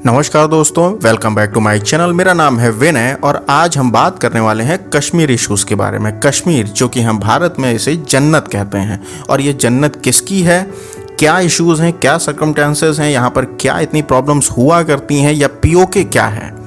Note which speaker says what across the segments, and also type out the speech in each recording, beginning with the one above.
Speaker 1: नमस्कार दोस्तों, welcome back to my channel. मेरा नाम है विनय और आज हम बात करने वाले हैं कश्मीर इश्यूज़ के बारे में। कश्मीर जो कि हम भारत में इसे जन्नत कहते हैं, और ये जन्नत किसकी है, क्या इश्यूज़ हैं, क्या सर्कमस्टेंसेस हैं, यहाँ पर क्या इतनी प्रॉब्लम्स हुआ करती हैं, या पीओके क्या है,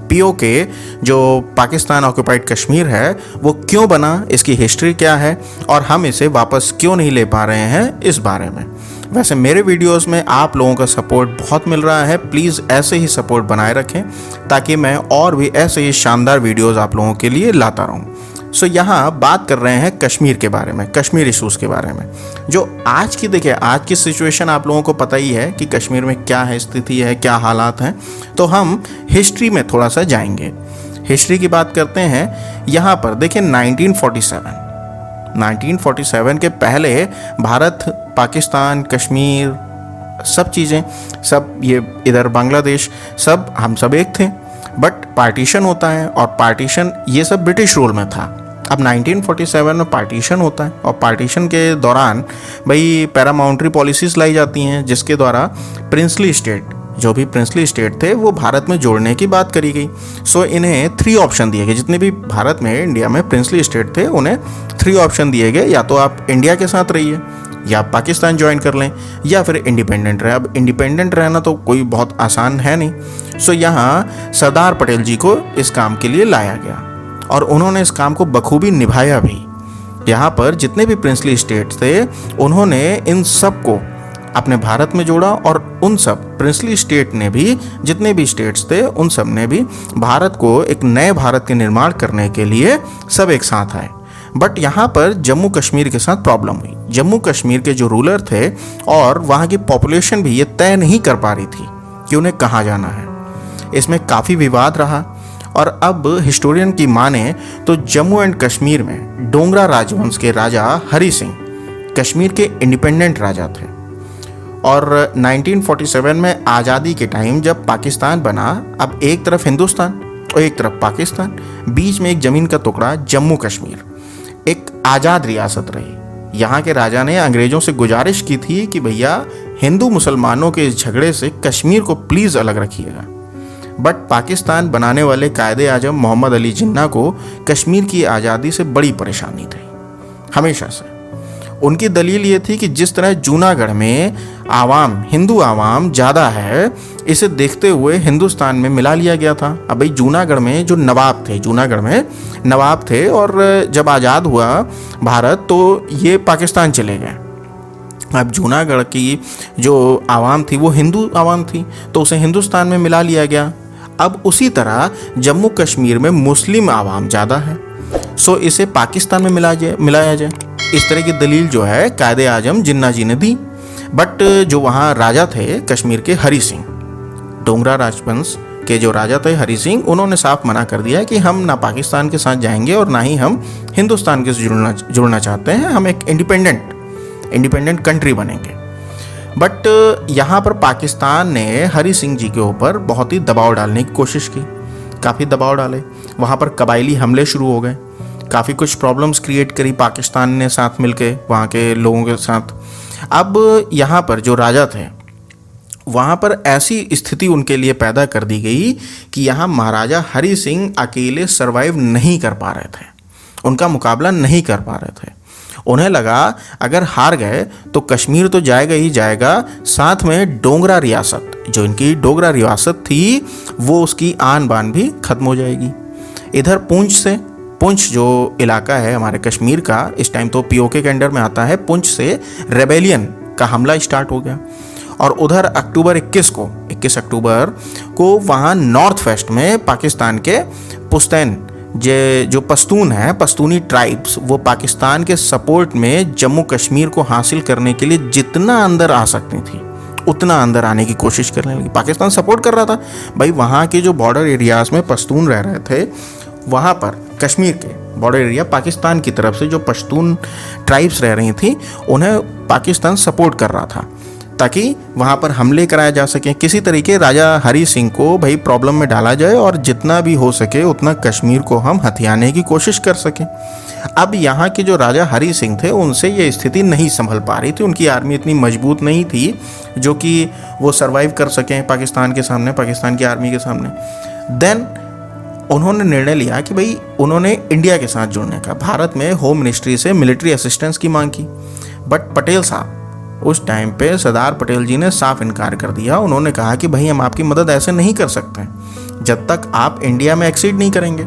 Speaker 1: पीओके जो पाकिस्तान ऑक्यूपाइड कश्मीर है वो क्यों बना, इसकी हिस्ट्री क्या है और हम इसे वापस क्यों नहीं ले पा रहे हैं, इस बारे में। वैसे मेरे वीडियोस में आप लोगों का सपोर्ट बहुत मिल रहा है, प्लीज़ ऐसे ही सपोर्ट बनाए रखें ताकि मैं और भी ऐसे ही शानदार वीडियोस आप लोगों के लिए लाता रहूं। सो यहाँ बात कर रहे हैं कश्मीर के बारे में, कश्मीर इशूज़ के बारे में। जो आज की देखिए, आज की सिचुएशन आप लोगों को पता ही है कि कश्मीर में क्या है, स्थिति है, क्या हालात हैं। तो हम हिस्ट्री में थोड़ा सा जाएंगे, हिस्ट्री की बात करते हैं। यहाँ पर देखिए 1947 के पहले भारत, पाकिस्तान, कश्मीर, सब चीज़ें, सब ये इधर बांग्लादेश, सब हम सब एक थे। बट पार्टीशन होता है, और पार्टीशन ये सब ब्रिटिश रूल में था। अब 1947 में पार्टीशन होता है, और पार्टीशन के दौरान भाई पैरामाउंट्री पॉलिसीज़ लाई जाती हैं, जिसके द्वारा प्रिंसली स्टेट, जो भी प्रिंसली स्टेट थे वो भारत में जोड़ने की बात करी गई। सो इन्हें 3 ऑप्शन दिए गए। जितने भी भारत में, इंडिया में प्रिंसली स्टेट थे, उन्हें 3 ऑप्शन दिए गए। या तो आप इंडिया के साथ रहिए, या पाकिस्तान ज्वाइन कर लें, या फिर इंडिपेंडेंट रहे। अब इंडिपेंडेंट रहना तो कोई बहुत आसान है नहीं। सो यहाँ सरदार पटेल जी को इस काम के लिए लाया गया, और उन्होंने इस काम को बखूबी निभाया भी। यहाँ पर जितने भी प्रिंसली स्टेट्स थे, उन्होंने इन सब को अपने भारत में जोड़ा, और उन सब प्रिंसली स्टेट ने भी, जितने भी स्टेट्स थे उन सब ने भी भारत को एक नए भारत के निर्माण करने के लिए सब एक साथ आए। बट यहाँ पर जम्मू कश्मीर के साथ प्रॉब्लम हुई। जम्मू कश्मीर के जो रूलर थे और वहाँ की पॉपुलेशन भी ये तय नहीं कर पा रही थी कि उन्हें कहाँ जाना है। इसमें काफ़ी विवाद रहा, और अब हिस्टोरियन की माने तो जम्मू एंड कश्मीर में डोगरा राजवंश के राजा हरि सिंह कश्मीर के इंडिपेंडेंट राजा थे। और 1947 में आज़ादी के टाइम जब पाकिस्तान बना, अब एक तरफ हिंदुस्तान और एक तरफ पाकिस्तान, बीच में एक ज़मीन का टुकड़ा जम्मू कश्मीर एक आज़ाद रियासत रही। यहाँ के राजा ने अंग्रेज़ों से गुजारिश की थी कि भैया हिंदू मुसलमानों के इस झगड़े से कश्मीर को प्लीज़ अलग रखिएगा। बट पाकिस्तान बनाने वाले कायदे आजम मोहम्मद अली जिन्ना को कश्मीर की आज़ादी से बड़ी परेशानी थी, हमेशा से। उनकी दलील ये थी कि जिस तरह जूनागढ़ में आवाम, हिंदू आवाम ज़्यादा है, इसे देखते हुए हिंदुस्तान में मिला लिया गया था। अब भाई जूनागढ़ में जो नवाब थे, जूनागढ़ में नवाब थे, और जब आज़ाद हुआ भारत तो ये पाकिस्तान चले गए। अब जूनागढ़ की जो आवाम थी वो हिंदू आवाम थी, तो उसे हिंदुस्तान में मिला लिया गया। अब उसी तरह जम्मू कश्मीर में मुस्लिम आवाम ज़्यादा है, सो इसे पाकिस्तान में मिलाया जाए। इस तरह की दलील जो है कायदे आजम जिन्ना जी ने दी। बट जो वहाँ राजा थे कश्मीर के, हरि सिंह, डोगरा राजवंश के जो राजा थे हरि सिंह, उन्होंने साफ मना कर दिया कि हम ना पाकिस्तान के साथ जाएंगे और ना ही हम हिंदुस्तान के साथ जुड़ना चाहते हैं, हम एक इंडिपेंडेंट कंट्री बनेंगे। बट यहाँ पर पाकिस्तान ने हरि सिंह जी के ऊपर बहुत ही दबाव डालने की कोशिश की, काफ़ी दबाव डाले। वहाँ पर कबायली हमले शुरू हो गए, काफ़ी कुछ प्रॉब्लम्स क्रिएट करी पाकिस्तान ने साथ मिलके वहाँ के लोगों के साथ। अब यहाँ पर जो राजा थे, वहाँ पर ऐसी स्थिति उनके लिए पैदा कर दी गई कि यहाँ महाराजा हरि सिंह अकेले सरवाइव नहीं कर पा रहे थे, उनका मुकाबला नहीं कर पा रहे थे। उन्हें लगा अगर हार गए तो कश्मीर तो जाएगा ही जाएगा, साथ में डोगरा रियासत, जो इनकी डोगरा रियासत थी, वो उसकी आन बान भी खत्म हो जाएगी। इधर पुंछ जो इलाका है हमारे कश्मीर का, इस टाइम तो पीओके के अंडर में आता है, पुंछ से रेबेलियन का हमला स्टार्ट हो गया। और उधर अक्टूबर 21 अक्टूबर को वहाँ नॉर्थ वेस्ट में पाकिस्तान के पुश्तैन, जो पश्तून है, पश्तूनी ट्राइब्स, वो पाकिस्तान के सपोर्ट में जम्मू कश्मीर को हासिल करने के लिए जितना अंदर आ सकती थी उतना अंदर आने की कोशिश करने लगी। पाकिस्तान सपोर्ट कर रहा था भाई, वहाँ के जो बॉर्डर एरियाज़ में पश्तून रह रहे थे, वहाँ पर कश्मीर के बॉर्डर एरिया पाकिस्तान की तरफ से जो पश्तून ट्राइब्स रह रही थी, उन्हें पाकिस्तान सपोर्ट कर रहा था ताकि वहाँ पर हमले कराए जा सकें। किसी तरीके राजा हरि सिंह को भाई प्रॉब्लम में डाला जाए और जितना भी हो सके उतना कश्मीर को हम हथियाने की कोशिश कर सकें। अब यहाँ के जो राजा हरि सिंह थे उनसे ये स्थिति नहीं संभल पा रही थी, उनकी आर्मी इतनी मजबूत नहीं थी जो कि वो सरवाइव कर सकें पाकिस्तान के सामने, पाकिस्तान की आर्मी के सामने। देन उन्होंने निर्णय लिया कि भाई उन्होंने इंडिया के साथ जुड़ने का, भारत में होम मिनिस्ट्री से मिलिट्री असिस्टेंस की मांग की। बट पटेल साहब, उस टाइम पे सरदार पटेल जी ने साफ इनकार कर दिया। उन्होंने कहा कि भाई हम आपकी मदद ऐसे नहीं कर सकते जब तक आप इंडिया में एक्सीड नहीं करेंगे,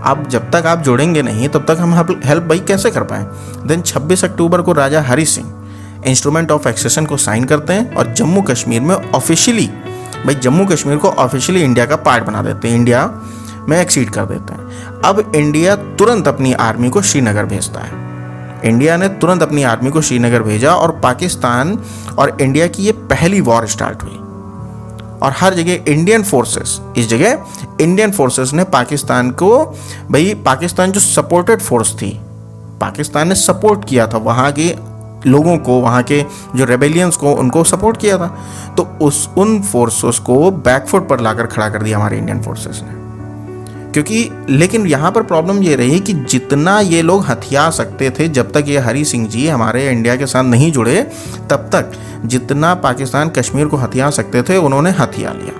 Speaker 1: अब जब तक आप जुड़ेंगे नहीं तब तक हम हेल्प भाई कैसे कर पाएँ। देन 26 अक्टूबर को Raja Hari Singh instrument of accession को साइन करते हैं और जम्मू कश्मीर में ऑफिशियली, भाई जम्मू कश्मीर को ऑफिशियली इंडिया का पार्ट बना देते हैं, इंडिया में एक्सीड कर देते हैं। अब इंडिया तुरंत अपनी आर्मी को श्रीनगर भेजता है। इंडिया ने तुरंत अपनी आर्मी को श्रीनगर भेजा और पाकिस्तान और इंडिया की ये पहली वॉर स्टार्ट हुई। और हर जगह इंडियन फोर्सेस, इस जगह इंडियन फोर्सेस ने पाकिस्तान को, भाई पाकिस्तान जो सपोर्टेड फोर्स थी, पाकिस्तान ने सपोर्ट किया था वहाँ के लोगों को, वहाँ के जो रेबेलियंस को, उनको सपोर्ट किया था। तो उन फोर्सेस को बैकफुट पर लाकर खड़ा कर दिया हमारे इंडियन फोर्सेस ने। क्योंकि लेकिन यहाँ पर प्रॉब्लम ये रही कि जितना ये लोग हथिया सकते थे, जब तक ये हरि सिंह जी हमारे इंडिया के साथ नहीं जुड़े, तब तक जितना पाकिस्तान कश्मीर को हथिया सकते थे उन्होंने हथिया लिया।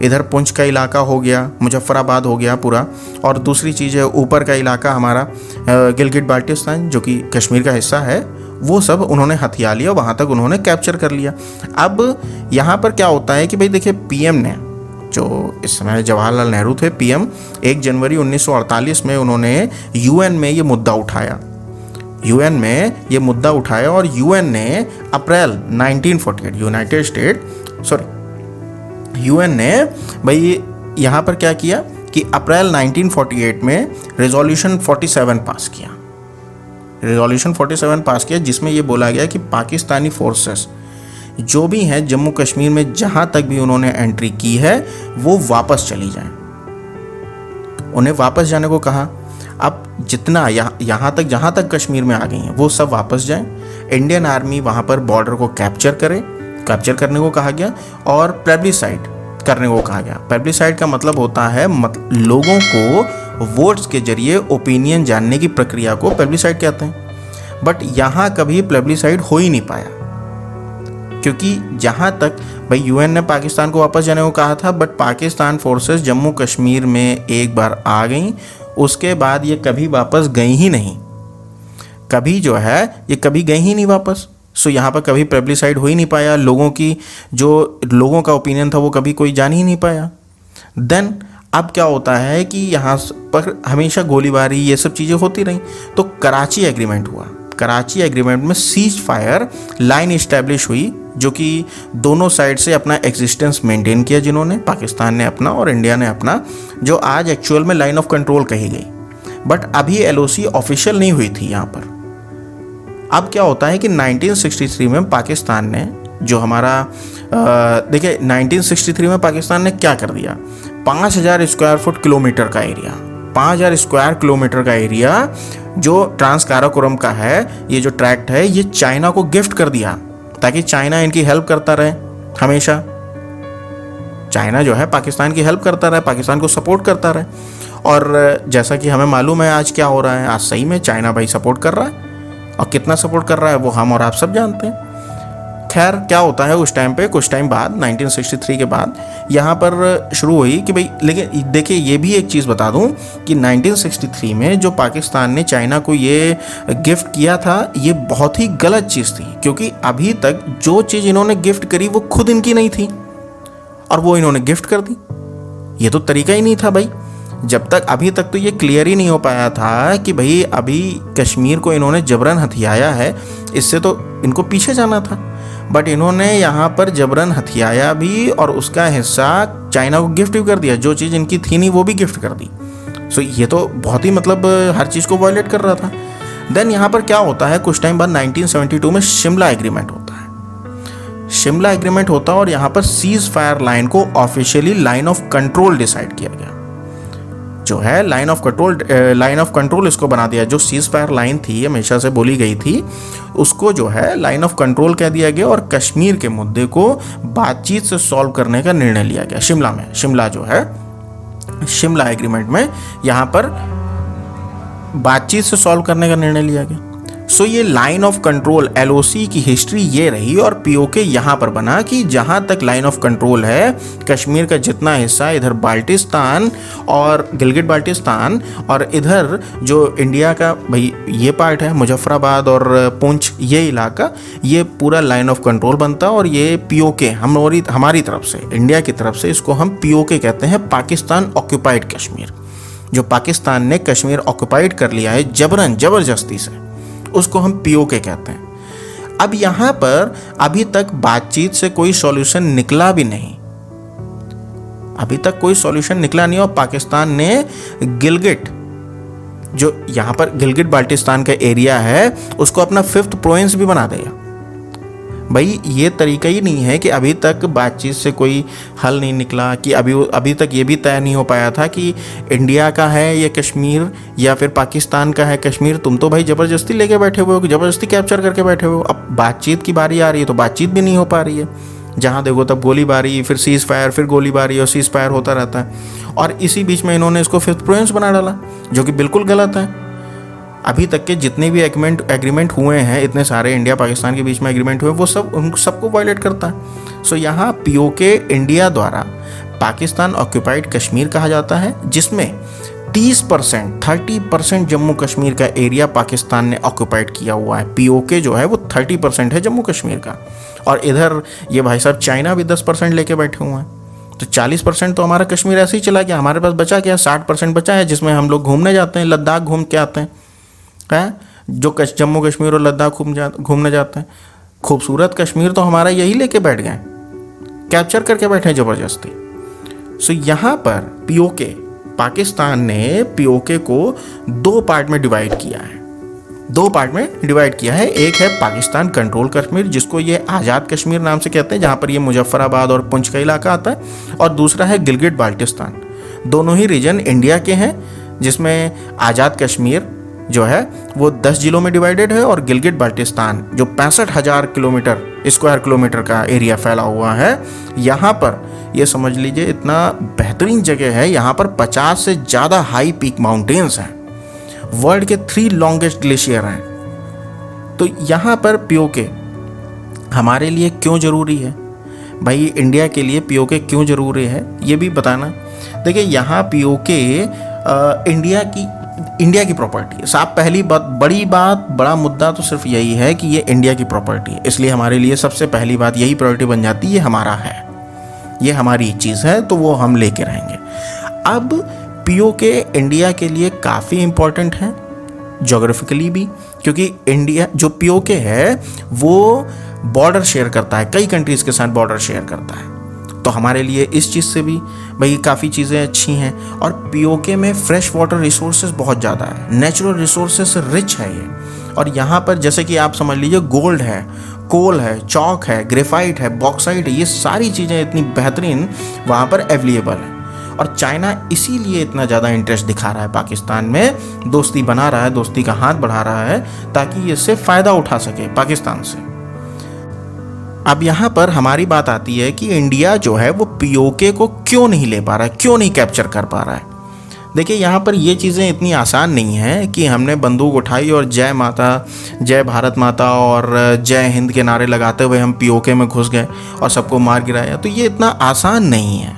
Speaker 1: इधर पुंछ का इलाका हो गया, मुजफ्फराबाद हो गया पूरा, और दूसरी चीज़ है ऊपर का इलाका हमारा गिलगिट बाल्टिस्तान जो कि कश्मीर का हिस्सा है, वो सब उन्होंने हथिया लिया, वहाँ तक उन्होंने कैप्चर कर लिया। अब यहाँ पर क्या होता है कि भाई देखिए, पीएम ने, जो इस समय जवाहरलाल नेहरू थे पीएम, 1 जनवरी 1948 में उन्होंने यूएन में ये मुद्दा उठाया, यूएन में ये मुद्दा उठाया और यूएन ने अप्रैल 1948 यूएन ने भाई यहाँ पर क्या किया कि अप्रैल 1948 में रेजोल्यूशन 47 पास किया। रेजोल्यूशन 47 पास किया जिसमें ये बोला गया कि पाकिस्तानी फोर्सेस जो भी हैं जम्मू कश्मीर में, जहाँ तक भी उन्होंने एंट्री की है, वो वापस चली जाएं। उन्हें वापस जाने को कहा। अब जितना यहाँ तक, जहाँ तक कश्मीर में आ गई हैं, वो सब वापस जाएं। इंडियन आर्मी वहाँ पर बॉर्डर को कैप्चर करे, कैप्चर करने को कहा गया और प्लेब्लिसाइड करने को कहा गया। प्लेब्लिसाइड का मतलब होता है लोगों को वोट्स के जरिए ओपिनियन जानने की प्रक्रिया को प्लेब्लिसाइड कहते हैं। बट यहाँ कभी प्लेब्लिसाइड हो ही नहीं पाया, क्योंकि जहाँ तक भाई यूएन ने पाकिस्तान को वापस जाने को कहा था, बट पाकिस्तान फोर्सेस जम्मू कश्मीर में एक बार आ गई, उसके बाद ये कभी वापस गई ही नहीं, कभी जो है ये कभी गई ही नहीं वापस। सो यहाँ पर कभी प्लेब्लिसाइड हो ही नहीं पाया, लोगों की जो लोगों का ओपिनियन था वो कभी कोई जान ही नहीं पाया। देन अब क्या होता है कि यहाँ पर हमेशा गोलीबारी ये सब चीज़ें होती रहीं। तो कराची एग्रीमेंट हुआ। कराची एग्रीमेंट में सीज फायर लाइन इस्टेब्लिश हुई, जो कि दोनों साइड से अपना एग्जिस्टेंस मेंटेन किया, जिन्होंने, पाकिस्तान ने अपना और इंडिया ने अपना, जो आज एक्चुअल में लाइन ऑफ कंट्रोल कही गई। बट अभी एलओसी ऑफिशियल नहीं हुई थी यहाँ पर। अब क्या होता है कि 1963 में पाकिस्तान ने जो हमारा देखिए 1963 में पाकिस्तान ने क्या कर दिया, 5000 स्क्वायर फुट किलोमीटर का एरिया, 5000 स्क्वायर किलोमीटर का एरिया जो ट्रांस काराकोरम का है, ये जो ट्रैक्ट है, ये चाइना को गिफ्ट कर दिया ताकि चाइना इनकी हेल्प करता रहे। हमेशा चाइना जो है पाकिस्तान की हेल्प करता रहे, पाकिस्तान को सपोर्ट करता रहे। और जैसा कि हमें मालूम है आज क्या हो रहा है, आज सही में चाइना भाई सपोर्ट कर रहा है, और कितना सपोर्ट कर रहा है वो हम और आप सब जानते हैं। खैर क्या होता है उस टाइम पे, कुछ टाइम बाद 1963 के बाद यहाँ पर शुरू हुई कि भाई, लेकिन देखिए ये भी एक चीज़ बता दूँ कि 1963 में जो पाकिस्तान ने चाइना को ये गिफ्ट किया था, ये बहुत ही गलत चीज़ थी, क्योंकि अभी तक जो चीज़ इन्होंने गिफ्ट करी वो खुद इनकी नहीं थी और वो इन्होंने गिफ्ट कर दी। ये तो तरीका ही नहीं था भाई। जब तक अभी तक तो ये क्लियर ही नहीं हो पाया था कि भाई अभी कश्मीर को इन्होंने जबरन हथियाया है, इससे तो इनको पीछे जाना था। बट इन्होंने यहाँ पर जबरन हथियाया भी और उसका हिस्सा चाइना को गिफ्ट भी कर दिया, जो चीज़ इनकी थी नहीं वो भी गिफ्ट कर दी। सो ये तो बहुत ही मतलब हर चीज़ को वायलेट कर रहा था। देन यहाँ पर क्या होता है, कुछ टाइम बाद 1972 में शिमला एग्रीमेंट होता है। शिमला एग्रीमेंट होता है और यहाँ पर सीज फायर लाइन को officially line of control decide किया गया, जो है लाइन ऑफ कंट्रोल इसको बना दिया। जो सीज फायर लाइन थी, हमेशा से बोली गई थी, उसको जो है लाइन ऑफ कंट्रोल कह दिया गया और कश्मीर के मुद्दे को बातचीत से सॉल्व करने का निर्णय लिया गया शिमला में। शिमला जो है, शिमला एग्रीमेंट में यहाँ पर बातचीत से सॉल्व करने का निर्णय लिया गया। सो ये लाइन ऑफ कंट्रोल LOC की हिस्ट्री ये रही, और POK यहाँ पर बना कि जहाँ तक लाइन ऑफ कंट्रोल है, कश्मीर का जितना हिस्सा, इधर बाल्टिस्तान और गिलगिट बाल्टिस्तान, और इधर जो इंडिया का भाई ये पार्ट है, मुजफ्फराबाद और पुंछ, ये इलाका, ये पूरा लाइन ऑफ कंट्रोल बनता। और ये POK हमारी तरफ से, इंडिया की तरफ से, इसको हम POK कहते हैं, पाकिस्तान ऑक्यूपाइड कश्मीर। जो पाकिस्तान ने कश्मीर ऑक्यूपाइड कर लिया है जबरन, जबरदस्ती से, उसको हम POK कहते हैं। अब यहां पर अभी तक बातचीत से कोई सॉल्यूशन निकला भी नहीं, अभी तक कोई सॉल्यूशन निकला नहीं, और पाकिस्तान ने गिलगिट, जो यहां पर गिलगिट बाल्टिस्तान का एरिया है, उसको अपना 5th प्रोविंस भी बना दिया। भाई ये तरीका ही नहीं है कि अभी तक बातचीत से कोई हल नहीं निकला, कि अभी तक ये भी तय नहीं हो पाया था कि इंडिया का है ये कश्मीर या फिर पाकिस्तान का है कश्मीर। तुम तो भाई ज़बरदस्ती लेके बैठे हुए हो, ज़बरदस्ती कैप्चर करके बैठे हो। अब बातचीत की बारी आ रही है तो बातचीत भी नहीं हो पा रही है, जहाँ देखो तब गोलीबारी, फिर सीज़ फायर, फिर गोलीबारी और सीज़ फायर होता रहता है। और इसी बीच में इन्होंने इसको 5th प्रोविंस बना डाला, जो कि बिल्कुल गलत है। अभी तक के जितने भी एग्रीमेंट हुए हैं, इतने सारे इंडिया पाकिस्तान के बीच में एग्रीमेंट हुए, वो सब उन सबको वायलेट करता है। सो यहाँ POK इंडिया द्वारा पाकिस्तान ऑक्यूपाइड कश्मीर कहा जाता है, जिसमें 30% जम्मू कश्मीर का एरिया पाकिस्तान ने ऑक्यूपाइड किया हुआ है। POK जो है वो 30% है जम्मू कश्मीर का, और इधर ये भाई साहब चाइना भी 10% लेके बैठे हुए हैं। तो 40% तो हमारा कश्मीर ऐसे ही चला गया, हमारे पास बचा क्या, 60% बचा है, जिसमें हम लोग घूमने जाते हैं, लद्दाख घूम के आते हैं, जो जम्मू कश्मीर और लद्दाख घूमने जाते हैं। खूबसूरत कश्मीर तो हमारा यही लेके बैठ गए, कैप्चर करके बैठे हैं ज़बरदस्ती। सो यहाँ पर POK, पाकिस्तान ने POK को 2 पार्ट में डिवाइड किया है, 2 पार्ट में डिवाइड किया है। एक है पाकिस्तान कंट्रोल कश्मीर, जिसको ये आज़ाद कश्मीर नाम से कहते हैं, जहाँ पर ये मुजफ्फराबाद और पुंछ का इलाका आता है, और दूसरा है गिलगिट बाल्टिस्तान। दोनों ही रीजन इंडिया के हैं, जिसमें आज़ाद कश्मीर जो है वो 10 जिलों में डिवाइडेड है, और गिलगिट बाल्टिस्तान जो 65,000 स्क्वायर किलोमीटर का एरिया फैला हुआ है, यहाँ पर ये समझ लीजिए इतना बेहतरीन जगह है। यहाँ पर 50 से ज़्यादा हाई पीक माउंटेन्स हैं, वर्ल्ड के 3 लॉन्गेस्ट ग्लेशियर हैं। तो यहाँ पर POK हमारे लिए क्यों ज़रूरी है भाई, इंडिया के लिए POK क्यों ज़रूरी है, ये भी बताना। देखिए यहाँ POK इंडिया की प्रॉपर्टी है। साहब पहली बात, बड़ा मुद्दा तो सिर्फ यही है कि ये इंडिया की प्रॉपर्टी है, इसलिए हमारे लिए सबसे पहली बात यही प्रायोरिटी बन जाती है, ये हमारा है, ये हमारी चीज़ है, तो वो हम लेके रहेंगे। अब POK इंडिया के लिए काफ़ी इम्पोर्टेंट है जोग्राफिकली भी, क्योंकि इंडिया जो POK है वो बॉर्डर शेयर करता है, कई कंट्रीज़ के साथ बॉर्डर शेयर करता है। तो हमारे लिए इस चीज़ से भी भाई काफ़ी चीज़ें अच्छी हैं। और POK में फ्रेश वाटर रिसोर्सेज बहुत ज़्यादा है, नेचुरल रिसोर्सेज रिच है ये। और यहाँ पर जैसे कि आप समझ लीजिए गोल्ड है, कोल है, चौक है, ग्रेफाइट है, बॉक्साइट है, ये सारी चीज़ें इतनी बेहतरीन वहाँ पर अवेलेबल है। और चाइना इसीलिए इतना ज़्यादा इंटरेस्ट दिखा रहा है पाकिस्तान में, दोस्ती बना रहा है, दोस्ती का हाथ बढ़ा रहा है, ताकि इससे फ़ायदा उठा सके पाकिस्तान से। अब यहाँ पर हमारी बात आती है कि इंडिया जो है वो POK को क्यों नहीं ले पा रहा है, क्यों नहीं कैप्चर कर पा रहा है। देखिए यहाँ पर ये चीज़ें इतनी आसान नहीं हैं कि हमने बंदूक उठाई और जय माता, जय भारत माता और जय हिंद के नारे लगाते हुए हम POK में घुस गए और सबको मार गिराया। तो ये इतना आसान नहीं है,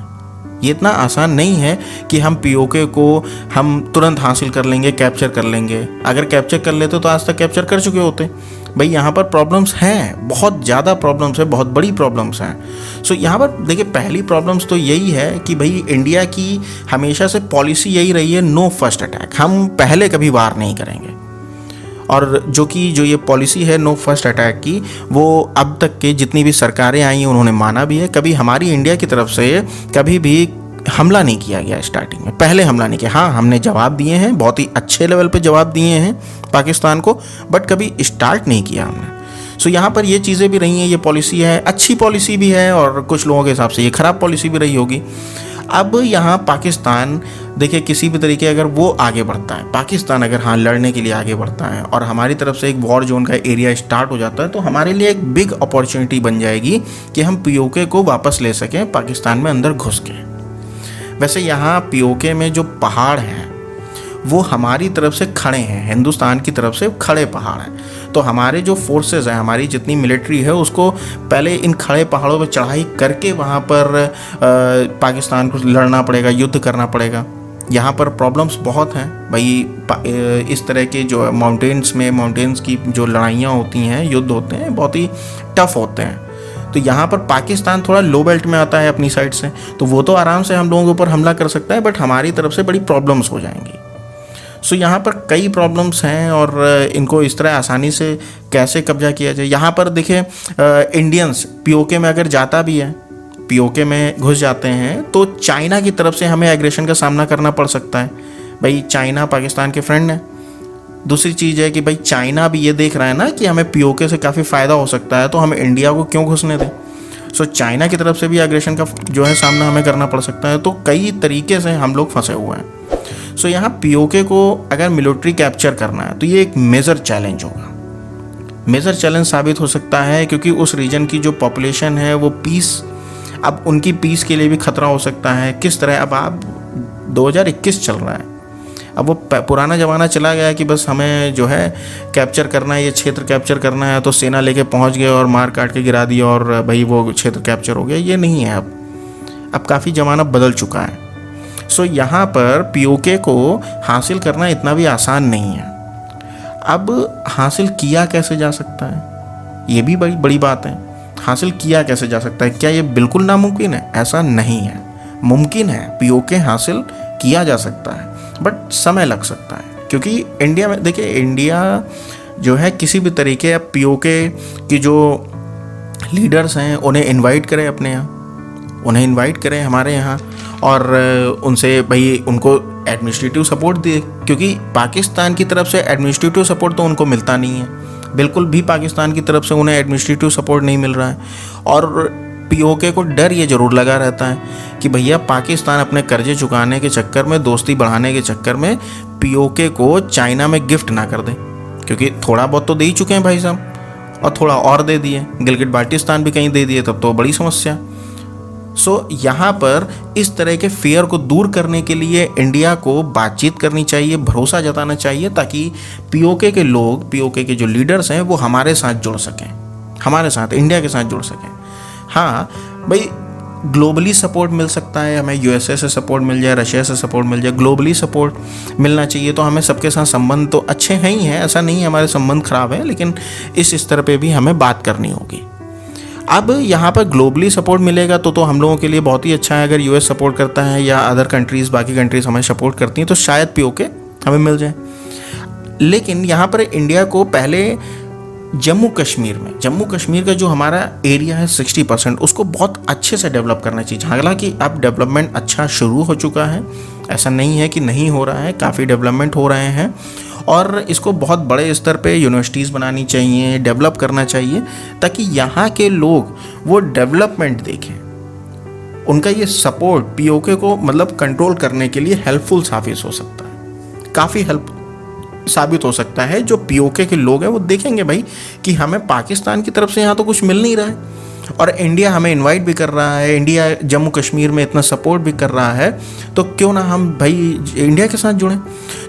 Speaker 1: ये इतना आसान नहीं है कि हम POK को हम तुरंत हासिल कर लेंगे, कैप्चर कर लेंगे। अगर कैप्चर कर लेते तो आज तक कैप्चर कर चुके होते। भाई यहाँ पर प्रॉब्लम्स हैं, बहुत ज़्यादा प्रॉब्लम्स हैं, बहुत बड़ी प्रॉब्लम्स हैं। सो यहाँ पर देखिए पहली प्रॉब्लम्स तो यही है कि भाई इंडिया की हमेशा से पॉलिसी यही रही है, नो फर्स्ट अटैक, हम पहले कभी वार नहीं करेंगे। और जो ये पॉलिसी है नो फर्स्ट अटैक की, वो अब तक के जितनी भी सरकारें आई हैं उन्होंने माना भी है। कभी हमारी इंडिया की तरफ से कभी भी हमला नहीं किया गया, स्टार्टिंग में पहले हमला नहीं किया। हाँ, हमने जवाब दिए हैं, बहुत ही अच्छे लेवल पे जवाब दिए हैं पाकिस्तान को, बट कभी स्टार्ट नहीं किया हमने। सो यहाँ पर ये चीज़ें भी रही हैं, ये पॉलिसी है, अच्छी पॉलिसी भी है और कुछ लोगों के हिसाब से ये ख़राब पॉलिसी भी रही होगी। अब यहाँ पाकिस्तान देखिए किसी भी तरीके अगर वो आगे बढ़ता है, पाकिस्तान अगर हाँ लड़ने के लिए आगे बढ़ता है और हमारी तरफ से एक वॉर जोन का एरिया स्टार्ट हो जाता है, तो हमारे लिए एक बिग अपॉर्चुनिटी बन जाएगी कि हम POK को वापस ले सकें पाकिस्तान में अंदर घुस के। वैसे यहाँ POK में जो पहाड़ हैं वो हमारी तरफ से खड़े हैं, हिंदुस्तान की तरफ से खड़े पहाड़ हैं। तो हमारे जो फोर्सेस हैं, हमारी जितनी मिलिट्री है, उसको पहले इन खड़े पहाड़ों पर चढ़ाई करके वहाँ पर पाकिस्तान को लड़ना पड़ेगा, युद्ध करना पड़ेगा। यहाँ पर प्रॉब्लम्स बहुत हैं भाई। इस तरह के जो माउंटेन्स की जो लड़ाइयाँ होती हैं, युद्ध होते हैं, बहुत ही टफ होते हैं। तो यहाँ पर पाकिस्तान थोड़ा लो बेल्ट में आता है अपनी साइड से, तो वो तो आराम से हम लोगों के ऊपर हमला कर सकता है, बट हमारी तरफ से बड़ी प्रॉब्लम्स हो जाएंगी। सो यहाँ पर कई प्रॉब्लम्स हैं और इनको इस तरह आसानी से कैसे कब्जा किया जाए। यहाँ पर देखिए, इंडियंस पीओके में अगर जाता भी है, पीओके में घुस जाते हैं, तो चाइना की तरफ से हमें एग्रेशन का सामना करना पड़ सकता है। भाई चाइना पाकिस्तान के फ्रेंड है। दूसरी चीज़ है कि भाई चाइना भी ये देख रहा है ना कि हमें पीओके से काफ़ी फ़ायदा हो सकता है, तो हम इंडिया को क्यों घुसने दें। सो चाइना की तरफ से भी एग्रेशन का जो है सामना हमें करना पड़ सकता है। तो कई तरीके से हम लोग फंसे हुए हैं। सो यहाँ पीओके को अगर मिलिट्री कैप्चर करना है तो ये एक मेजर चैलेंज होगा, मेजर चैलेंज साबित हो सकता है, क्योंकि उस रीजन की जो पॉपुलेशन है वो अब उनकी पीस के लिए भी खतरा हो सकता है। किस तरह, अब आप 2021 चल रहा है, अब वो पुराना ज़माना चला गया कि बस हमें जो है कैप्चर करना है, ये क्षेत्र कैप्चर करना है, तो सेना लेके पहुंच गए और मार काट के गिरा दिया और भाई वो क्षेत्र कैप्चर हो गया। ये नहीं है। अब काफ़ी ज़माना बदल चुका है। सो यहाँ पर पीओके को हासिल करना इतना भी आसान नहीं है। अब हासिल किया कैसे जा सकता है, ये भी बड़ी बड़ी बात है। हासिल किया कैसे जा सकता है? क्या ये बिल्कुल नामुमकिन है? ऐसा नहीं है, मुमकिन है। पीओके हासिल किया जा सकता है, बट समय लग सकता है। क्योंकि इंडिया में देखिए, इंडिया जो है किसी भी तरीके, अब पीओके की जो लीडर्स हैं उन्हें इनवाइट करें अपने यहाँ, उन्हें इनवाइट करें हमारे यहाँ, और उनसे भाई उनको एडमिनिस्ट्रेटिव सपोर्ट दे। क्योंकि पाकिस्तान की तरफ से एडमिनिस्ट्रेटिव सपोर्ट तो उनको मिलता नहीं है, बिल्कुल भी पाकिस्तान की तरफ से उन्हें एडमिनिस्ट्रेटिव सपोर्ट नहीं मिल रहा है। और पीओके को डर ये ज़रूर लगा रहता है कि भैया पाकिस्तान अपने कर्जे चुकाने के चक्कर में, दोस्ती बढ़ाने के चक्कर में पीओके को चाइना में गिफ्ट ना कर दे। क्योंकि थोड़ा बहुत तो दे ही चुके हैं भाई साहब, और थोड़ा और दे दिए, गिलगिट बाल्टिस्तान भी कहीं दे दिए, तब तो बड़ी समस्या। सो यहाँ पर इस तरह के फेयर को दूर करने के लिए इंडिया को बातचीत करनी चाहिए, भरोसा जताना चाहिए, ताकि पीओके के लोग, पीओके के जो लीडर्स हैं वो हमारे साथ जुड़ सकें, हमारे साथ, इंडिया के साथ जुड़ सकें। हाँ भाई, ग्लोबली सपोर्ट मिल सकता है हमें, यूएसए से सपोर्ट मिल जाए, रशिया से सपोर्ट मिल जाए, ग्लोबली सपोर्ट मिलना चाहिए। तो हमें सबके साथ संबंध तो अच्छे हैं ही हैं, ऐसा नहीं है हमारे संबंध खराब है, लेकिन इस स्तर पे भी हमें बात करनी होगी। अब यहाँ पर ग्लोबली सपोर्ट मिलेगा तो हम लोगों के लिए बहुत ही अच्छा है। अगर यूएस सपोर्ट करता है या अदर कंट्रीज़, बाकी कंट्रीज़ हमें सपोर्ट करती हैं, तो शायद पीओके हमें मिल जाए। लेकिन यहाँ पर इंडिया को पहले जम्मू कश्मीर का जो हमारा एरिया है 60%, उसको बहुत अच्छे से डेवलप करना चाहिए। हालांकि अब डेवलपमेंट अच्छा शुरू हो चुका है, ऐसा नहीं है कि नहीं हो रहा है, काफ़ी डेवलपमेंट हो रहे हैं, और इसको बहुत बड़े स्तर पे यूनिवर्सिटीज़ बनानी चाहिए, डेवलप करना चाहिए, ताकि यहाँ के लोग वो डेवलपमेंट देखें। उनका ये सपोर्ट पीओके को मतलब कंट्रोल करने के लिए हेल्पफुल साबित हो सकता है, काफ़ी हेल्प साबित हो सकता है। जो पीओके के लोग हैं वो देखेंगे भाई कि हमें पाकिस्तान की तरफ से यहाँ तो कुछ मिल नहीं रहा है, और इंडिया हमें इनवाइट भी कर रहा है, इंडिया जम्मू कश्मीर में इतना सपोर्ट भी कर रहा है, तो क्यों ना हम भाई इंडिया के साथ जुड़ें।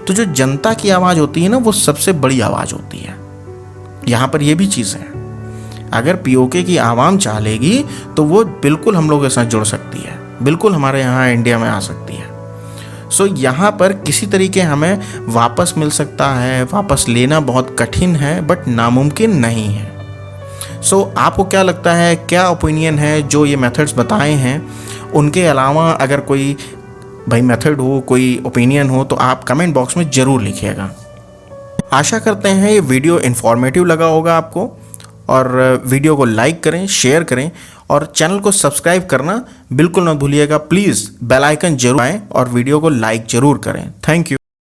Speaker 1: तो जो जनता की आवाज़ होती है ना, वो सबसे बड़ी आवाज़ होती है। यहाँ पर ये भी चीज़ है, अगर पीओके की आवाम चाह लेगी तो वो बिल्कुल हम लोगों के साथ जुड़ सकती है, बिल्कुल हमारे यहाँ इंडिया में आ सकती है। सो यहाँ पर किसी तरीके हमें वापस मिल सकता है, वापस लेना बहुत कठिन है, बट नामुमकिन नहीं है। सो आपको क्या लगता है, क्या ओपिनियन है जो ये मेथड्स बताए हैं, उनके अलावा अगर कोई भाई मेथड हो, कोई ओपिनियन हो, तो आप कमेंट बॉक्स में ज़रूर लिखिएगा। आशा करते हैं ये वीडियो इन्फॉर्मेटिव लगा होगा आपको, और वीडियो को लाइक करें, शेयर करें, और चैनल को सब्सक्राइब करना बिल्कुल ना भूलिएगा। प्लीज़ बेल आइकन जरूर आएँ और वीडियो को लाइक ज़रूर करें। Thank you.